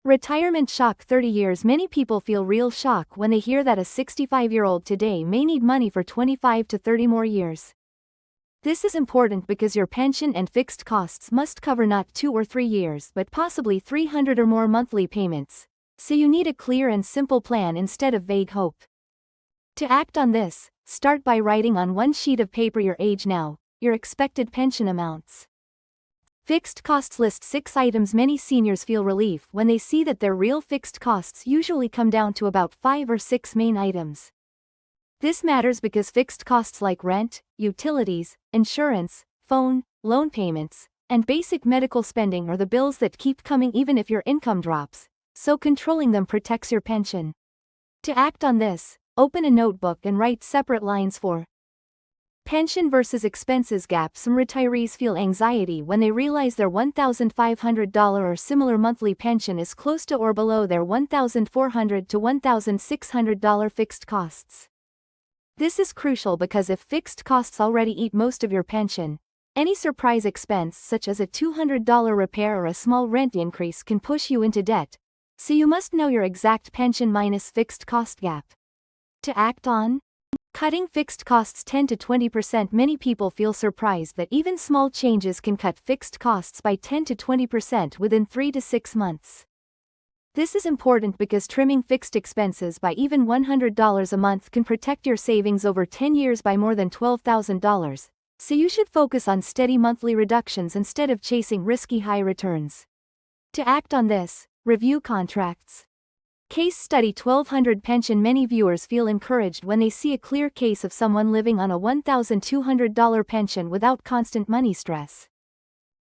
Retirement shock 30 years. Many people feel real shock when they hear that a 65-year-old today may need money for 25 to 30 more years. This is important because your pension and fixed costs must cover not 2 or 3 years but possibly 300 or more monthly payments, so you need a clear and simple plan instead of vague hope. To act on this, start by writing on one sheet of paper your age now, your expected pension amounts. Fixed costs. List 6 items. Many seniors feel relief when they see that their real fixed costs usually come down to about 5 or 6 main items. This matters because fixed costs like rent, utilities, insurance, phone, loan payments, and basic medical spending are the bills that keep coming even if your income drops, so controlling them protects your pension. To act on this, open a notebook and write separate lines for pension versus expenses gap. Some retirees feel anxiety when they realize their $1,500 or similar monthly pension is close to or below their $1,400 to $1,600 fixed costs. This is crucial because if fixed costs already eat most of your pension, any surprise expense such as a $200 repair or a small rent increase can push you into debt, so you must know your exact pension minus fixed cost gap. To act on cutting fixed costs 10 to 20%. Many people feel surprised that even small changes can cut fixed costs by 10 to 20% within 3 to 6 months. This is important because trimming fixed expenses by even $100 a month can protect your savings over 10 years by more than $12,000, so you should focus on steady monthly reductions instead of chasing risky high returns. To act on this, review contracts. Case study 1200 pension. Many viewers feel encouraged when they see a clear case of someone living on a $1,200 pension without constant money stress.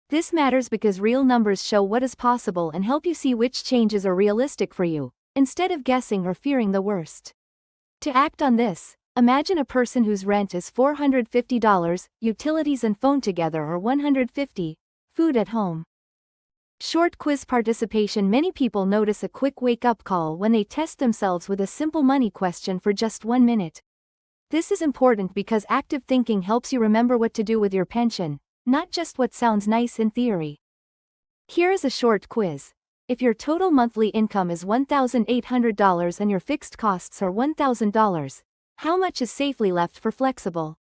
This matters because real numbers show what is possible and help you see which changes are realistic for you, instead of guessing or fearing the worst. To act on this, imagine a person whose rent is $450, utilities and phone together are $150, food at home. Short quiz participation. Many people notice a quick wake-up call when they test themselves with a simple money question for just 1 minute. This is important because active thinking helps you remember what to do with your pension, not just what sounds nice in theory. Here is a short quiz. If your total monthly income is $1,800 and your fixed costs are $1,000, how much is safely left for flexible?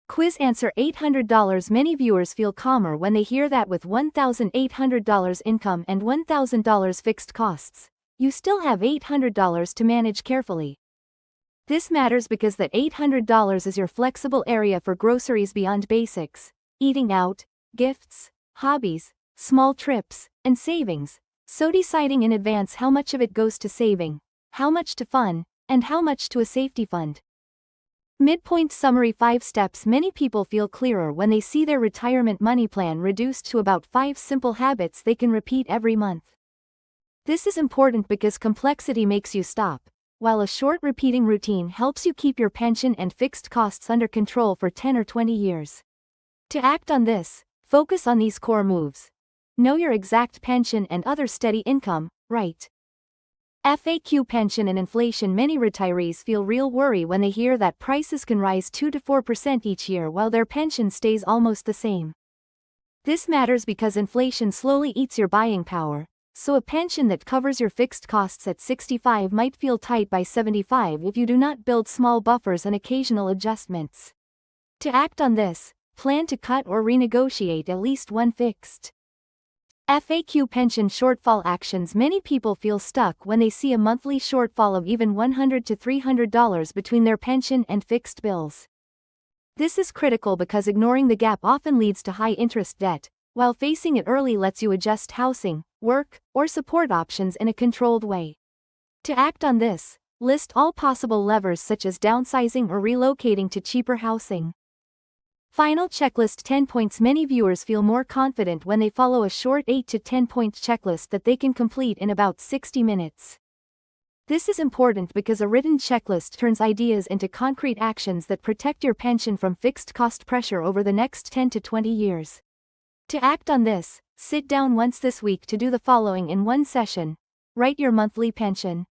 Quiz answer: $800. Many viewers feel calmer when they hear that with $1,800 income and $1,000 fixed costs, you still have $800 to manage carefully. This matters because that $800 is your flexible area for groceries beyond basics, eating out, gifts, hobbies, small trips, and savings, so deciding in advance how much of it goes to saving, how much to fun, and how much to a safety fund. Midpoint summary: 5 steps. Many people feel clearer when they see their retirement money plan reduced to about 5 simple habits they can repeat every month. This is important because complexity makes you stop, while a short repeating routine helps you keep your pension and fixed costs under control for 10 or 20 years. To act on this, focus on these core moves. Know your exact pension and other steady income, right? FAQ: pension and inflation. Many retirees feel real worry when they hear that prices can rise 2 to 4% each year while their pension stays almost the same. This matters because inflation slowly eats your buying power, so a pension that covers your fixed costs at 65 might feel tight by 75 if you do not build small buffers and occasional adjustments. To act on this, plan to cut or renegotiate at least one fixed FAQ: pension shortfall actions. Many people feel stuck when they see a monthly shortfall of even $100 to $300 between their pension and fixed bills. This is critical because ignoring the gap often leads to high interest debt, while facing it early lets you adjust housing, work, or support options in a controlled way. To act on this, list all possible levers such as downsizing or relocating to cheaper housing. Final checklist: 10 points. Many viewers feel more confident when they follow a short 8 to 10 point checklist that they can complete in about 60 minutes. This is important because a written checklist turns ideas into concrete actions that protect your pension from fixed cost pressure over the next 10 to 20 years. To act on this, sit down once this week to do the following in one session. Write your monthly pension.